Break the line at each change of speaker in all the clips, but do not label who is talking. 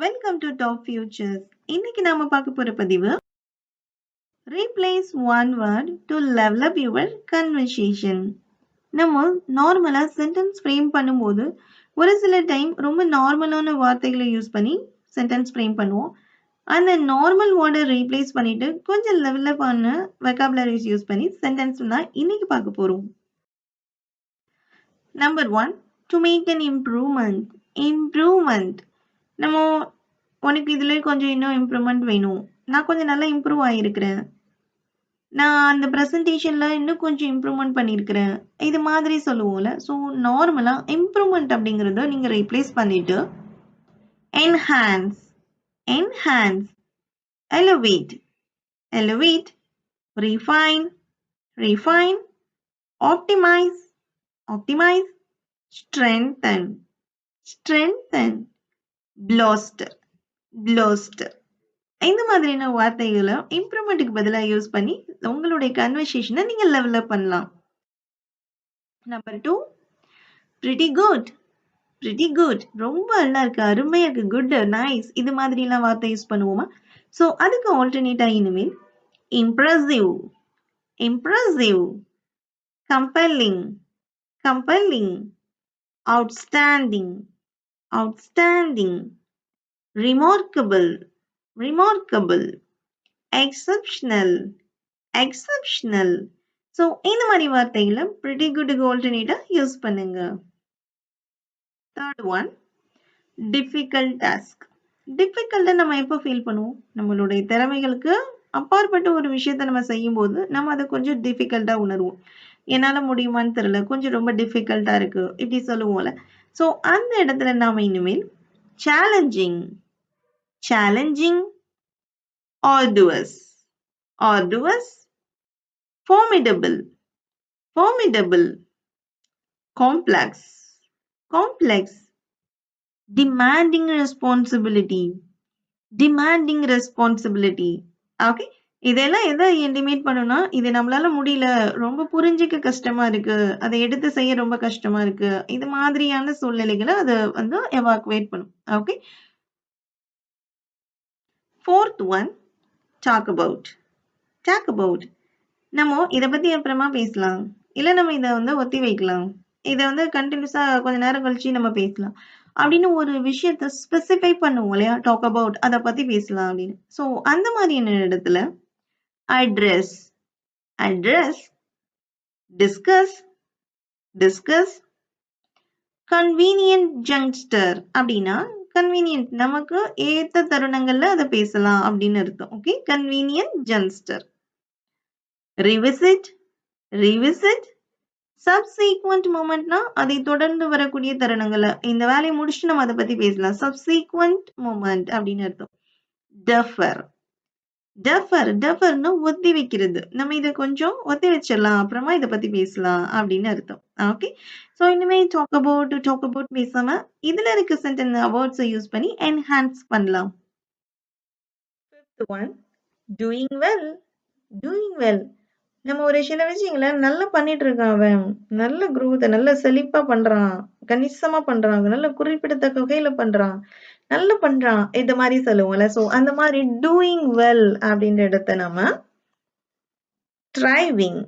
Welcome to top features. இன்னைக்கு நாம பார்க்க போற பதிவு replace one word to level up your conversation. நம்ம நார்மலா சென்டென்ஸ் ஃப்ரேம் பண்ணும்போது ஒரு சில டைம் ரொம்ப நார்மலான வார்த்தைகளை யூஸ் பண்ணி சென்டென்ஸ் ஃப்ரேம் பண்ணுவோம். அந்த நார்மல் வேர்டை ரீப்ளேஸ் பண்ணிட்டு கொஞ்சம் லெவல் அப் ஆன வெக்காபுலரிஸ் யூஸ் பண்ணி சென்டென்ஸ் தான் இன்னைக்கு பார்க்க போறோம். Number 1, to make an improvement. நம்ம உனக்கு இதுல கொஞ்சம் இன்னும் இம்ப்ரூவ்மெண்ட் வேணும். நான் கொஞ்சம் நல்லா இம்ப்ரூவ் ஆயிருக்கிறேன். நான் அந்த பிரசன்டேஷன்ல இன்னும் கொஞ்சம் இம்ப்ரூவ்மெண்ட் பண்ணியிருக்கிறேன். இது மாதிரி சொல்லுவோம்ல. ஸோ நார்மலா இம்ப்ரூவ்மெண்ட் அப்படிங்கிறத நீங்க ரீப்ளேஸ் பண்ணிட்டு enhance, enhance, elevate, elevate, refine, refine, optimize, optimize, strengthen, strengthen, bolster, bolster. இந்த மாதிரியான வார்த்தைகளை இம்ப்ரூவ்மெண்ட்டுக்கு பதிலாக யூஸ் பண்ணி உங்களுடைய கன்வர்சேஷனை நீங்க லெவல் அப் பண்ணலாம். Number 2, pretty good, pretty good, ரொம்ப நல்லா இருக்கு, அருமையா இருக்கு, குட், நைஸ், இது மாதிரிலாம் வார்த்தை யூஸ் பண்ணுவோமா? ஸோ அதுக்கு ஆல்டர்னேட்டா இனிமேல் impressive, impressive, compelling, compelling, outstanding, outstanding, remarkable, remarkable, exceptional, exceptional. So இந்த மாதிரி வார்த்தைகளை pretty good-க்கு ஆல்டர்னேட்டா யூஸ் பண்ணுங்க. Third one, difficult task. டிஃபிகல்ட்டா நம்ம எப்போ ஃபீல் பண்ணுவோம்? நம்மளுடைய திறமைகளுக்கு அப்பாற்பட்ட ஒரு விஷயத்தை நம்ம செய்யும்போது நம்ம அதை கொஞ்சம் டிஃபிகல்ட்டா உணர்வோம். என்னால முடியுமான்னு தெரியல, கொஞ்சம் ரொம்ப டிஃபிகல்ட்டா இருக்கு, இப்படி சொல்லுவோம்ல. ஸோ அந்த இடத்துல நாம இனிமேல் challenging, challenging, arduous, arduous, formidable, formidable, complex, complex, demanding responsibility, demanding responsibility. Okay, இதெல்லாம் எதை இன்டிமேட் பண்ணுனா, இது நம்மளால முடியல, ரொம்ப புரிஞ்சிக்க கஷ்டமா இருக்கு, அதை எடுத்து செய்ய ரொம்ப கஷ்டமா இருக்கு, இது மாதிரியான சூழ்நிலைகளை அதை வந்து எவாக்குவேட் பண்ணும். Okay. Fourth one, talk about, talk about. நம்ம இதை பத்தி அப்புறமா பேசலாம், இல்ல நம்ம இதை வந்து ஒத்தி வைக்கலாம், இதை வந்து கண்டினியூஸா கொஞ்ச நேரம் கழிச்சு நம்ம பேசலாம் அப்படின்னு ஒரு விஷயத்த ஸ்பெசிஃபை பண்ணுவோம் இல்லையா? டாக் அபவுட், அதை பத்தி பேசலாம் அப்படின்னு. ஸோ அந்த மாதிரியான இடத்துல address, address, discuss, discuss, convenient juncture அப்படின்னா கன்வீனியன்ட், நமக்கு ஏத்த தருணங்கள்ல அதை பேசலாம் அப்படின்னு அர்த்தம். Okay, convenient juncture. revisit, revisit, subsequent momentனா அதை தொடர்ந்து வரக்கூடிய தருணங்கள்ல இந்த வேலையை முடிச்சுட்டு நம்ம அதை பத்தி பேசலாம். subsequent moment அப்படின்னு அர்த்தம். defer, defer, deferனா ஒத்தி வைக்கிறது, நம்ம இதை கொஞ்சம் ஒத்தி வச்சிடலாம், அப்புறமா இதை பத்தி பேசலாம் அப்படின்னு அர்த்தம். ஓகே. ஸோ இனிமே டாக் அபவுட் பேசாம இதுல இருக்க சென்டென்ஸ் வேர்ட்ஸை யூஸ் பண்ணி என்ஹான்ஸ் பண்ணலாம். Fifth one, doing well, doing well. நம்ம ஒரு சில விஷயங்களை நல்லா பண்ணிட்டு இருக்கான், அவன் நல்ல குரோத், நல்ல செழிப்பா பண்றான், கணிசமா பண்றான், நல்ல குறிப்பிடத்தக்க வகையில பண்றான், நல்லா பண்றான், இந்த மாதிரி சொல்லுவோம்ல. ஸோ அந்த மாதிரி டூயிங் வெல் அப்படின்ற இடத்த நம்ம thriving,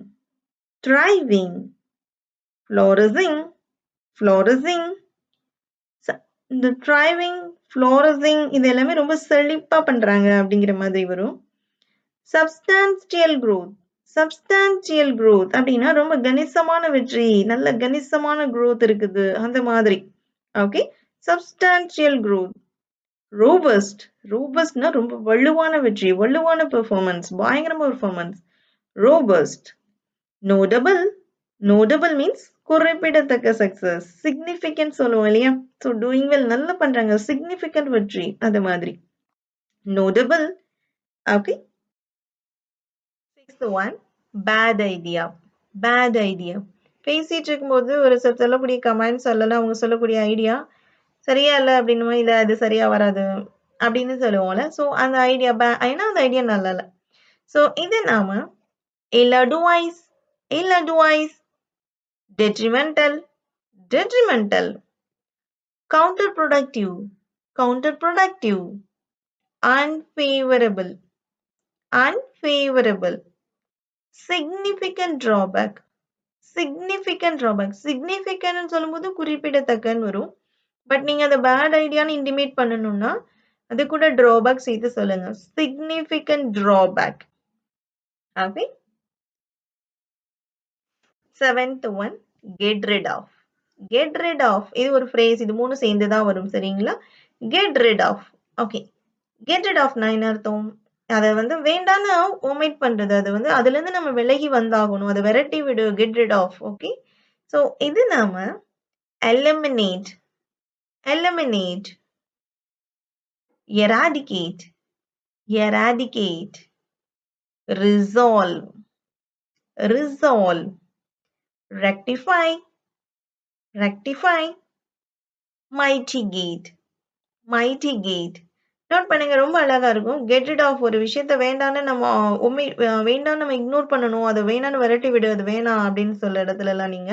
thriving, flourishing, flourishing. இந்த thriving, flourishing இது எல்லாமே ரொம்ப செழிப்பா பண்றாங்க அப்படிங்கிற மாதிரி வரும். substantial growth, substantial growth அப்படின்னா ரொம்ப கணிசமான வெற்றி, நல்ல கணிசமான growth இருக்குது, அந்த மாதிரி. Okay, substantial growth. robust, robustனா ரொம்ப வலுவான வெற்றி, வலுவான பெர்ஃபார்மன்ஸ், பயங்கரமா performance, robust. notable, notable means குறிப்பிடத்தக்க சக்சஸ், சிக்னிஃபிகன்ட் சொல்லுவோம் இல்லையா? ஸோ டூயிங் வெல் நல்லா பண்றாங்க, சிக்னிஃபிகன்ட் வெற்றி, அது மாதிரி notable. Okay. Sixth one, bad idea, bad idea. பேசிட்டு இருக்கும்போது ஒரு சில சொல்லக்கூடிய கமெண்ட்ஸ் அல்லது அவங்க சொல்லக்கூடிய ஐடியா சரியா இல்லை அப்படின்னு, இல்லை அது சரியா வராது அப்படின்னு சொல்லுவோம்ல. ஸோ அந்த ஐடியா ஏன்னா அந்த ஐடியா நல்லா இல்லை. ஸோ இது நாம ill advice, ill advice, detrimental, detrimental, counterproductive, counterproductive, unfavorable, unfavorable, significant drawback, significant drawback, significant சொல்லும்போது குறிப்பிடத்தக்கன்னு வரும். பட் நீங்க அத பேட் ஐடியான்னு இன்டிமேட் பண்ணணும்னா அது கூட drawback சேர்த்து சொல்லுங்க. significant drawback. Okay. 7th one, get rid of. Get rid of. இது ஒரு phrase. இது மூணு சேர்ந்து தான் வரும். சரிங்களா? Get rid of. Okay. Get rid of நான் என்ன அர்த்தம்? அதை வந்து வேண்டான்னு omit பண்றது. அது வந்து அதுல இருந்து நம்ம விலகி வந்தாகணும். அதை விரட்டி விடு. Get rid of. Okay. So இது நாம eliminate, eliminate, eradicate, eradicate, resolve, resolve, rectify, rectify, mitigate, mitigate. Note பண்ணுங்க, ரொம்ப அழகா இருக்கும். கெட் ரிட் ஆஃப் ஒரு விஷயத்த வேண்டான்னு நம்ம வேண்டான்னு நம்ம இக்னோர் பண்ணணும், அதை வேணான்னு விரட்டி விடு, அது வேணாம் அப்படின்னு சொல்ற இடத்துல எல்லாம் நீங்க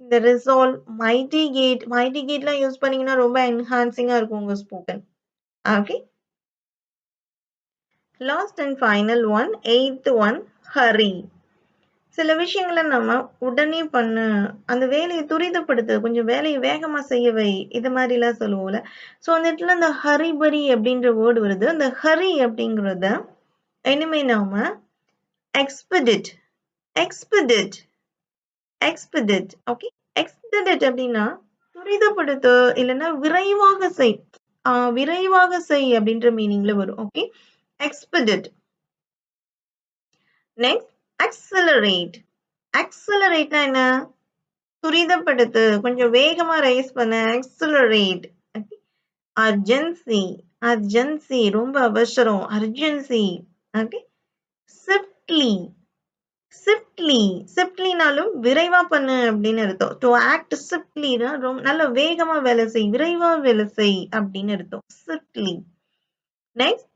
இந்த ரிசால்வ், மைட்டிகேட், மைட்டிகேட்லாம் யூஸ் பண்ணீங்கன்னா ரொம்ப என்ஹான்சிங்கா இருக்கும் உங்க spoken. Okay. Last and final one, 8th one, Hari. சில விஷயங்களை நம்ம உடனே பண்ணு, அந்த வேலையை துரிதப்படுத்து, கொஞ்சம் வேலையை வேகமா செய்யவை, இது மாதிரிலாம் சொல்லுவோம்ல. ஸோ அந்த இடத்துல அந்த ஹரிபரி அப்படின்ற வேர்டு வருது. அந்த ஹரி அப்படிங்கிறத இனிமே நாம எக்ஸ்பெடிட், எக்ஸ்பெடிட், எக்ஸ்பெடிட். ஓகே. எக்ஸ்பெடிட் அப்படின்னா துரிதப்படுத்து, இல்லைன்னா விரைவாக செய், விரைவாக செய் அப்படின்ற மீனிங்ல வரும். ஓகே. எக்ஸ்பெடிட். Next, accelerate. accelerateனா என்ன? துரிதப்படுத்து, கொஞ்சம் வேகமா ரைஸ் பண்ண, accelerate. urgency, urgency, ரொம்ப அவசரம், urgency. ஓகே. swiftly, swiftly, swiftlyனாலும் விரைவா பண்ணு அப்படின்னு அர்த்தம். to act swiftlyனா ரொம்ப நல்ல வேகமா வேலை செய், விரைவா வேலை செய் அப்படின்னு அர்த்தம். swiftly. next,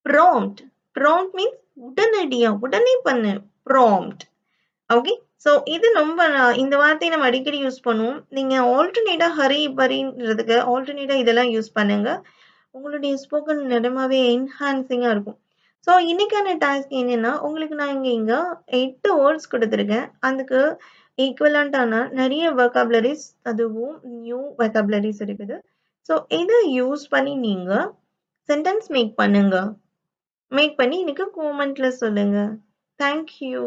prompt. prompt means உடனடியா, உடனே பண்ணு, prompt. ஓகே. ஸோ இது ரொம்ப இந்த வார்த்தையை நம்ம அடிக்கடி யூஸ் பண்ணுவோம். நீங்க ஆல்டர்னேட்டா ஹரி பரின்றதுக்கு ஆல்டர்னேட்டா இதெல்லாம் யூஸ் பண்ணுங்க. உங்களுடைய ஸ்போக்கன் நிஜமாவே என்ஹான்சிங்கா இருக்கும். ஸோ இன்னைக்கான டாஸ்க் என்னன்னா, உங்களுக்கு நான் இங்க 8 வேர்ட்ஸ் கொடுத்துருக்கேன். அதுக்கு ஈக்குவலண்டான நிறைய வெக்காபுலரிஸ், அதுவும் நியூ வெக்காபுலரிஸ் இருக்குது. ஸோ இதை யூஸ் பண்ணி நீங்க சென்டென்ஸ் மேக் பண்ணுங்க. மேக் பண்ணி எனக்கு காமெண்ட்ல சொல்லுங்க. தேங்க்யூ.